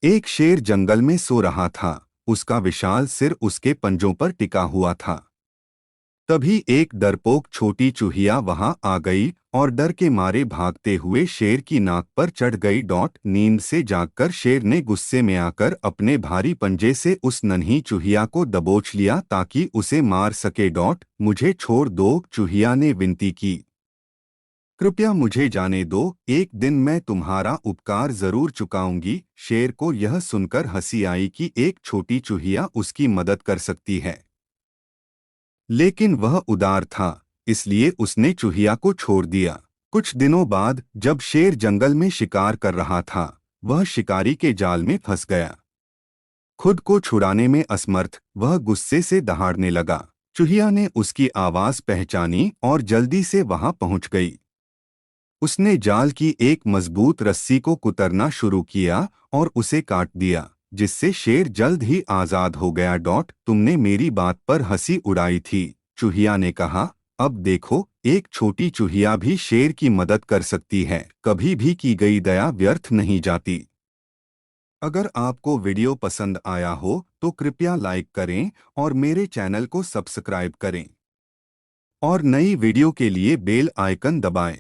एक शेर जंगल में सो रहा था। उसका विशाल सिर उसके पंजों पर टिका हुआ था। तभी एक डरपोक छोटी चूहिया वहां आ गई और डर के मारे भागते हुए शेर की नाक पर चढ़ गई। नींद से जागकर शेर ने गुस्से में आकर अपने भारी पंजे से उस नन्ही चूहिया को दबोच लिया ताकि उसे मार सके। मुझे छोड़ दो, चूहिया ने विनती की। कृपया मुझे जाने दो, एक दिन मैं तुम्हारा उपकार जरूर चुकाऊंगी। शेर को यह सुनकर हंसी आई कि एक छोटी चूहिया उसकी मदद कर सकती है। लेकिन वह उदार था, इसलिए उसने चूहिया को छोड़ दिया। कुछ दिनों बाद जब शेर जंगल में शिकार कर रहा था, वह शिकारी के जाल में फंस गया। खुद को छुड़ाने में असमर्थ वह गुस्से से दहाड़ने लगा। चूहिया ने उसकी आवाज पहचानी और जल्दी से वहां पहुंच गई। उसने जाल की एक मजबूत रस्सी को कुतरना शुरू किया और उसे काट दिया, जिससे शेर जल्द ही आजाद हो गया। तुमने मेरी बात पर हंसी उड़ाई थी, चूहिया ने कहा। अब देखो, एक छोटी चूहिया भी शेर की मदद कर सकती है। कभी भी की गई दया व्यर्थ नहीं जाती। अगर आपको वीडियो पसंद आया हो तो कृपया लाइक करें और मेरे चैनल को सब्सक्राइब करें और नई वीडियो के लिए बेल आइकन दबाएं।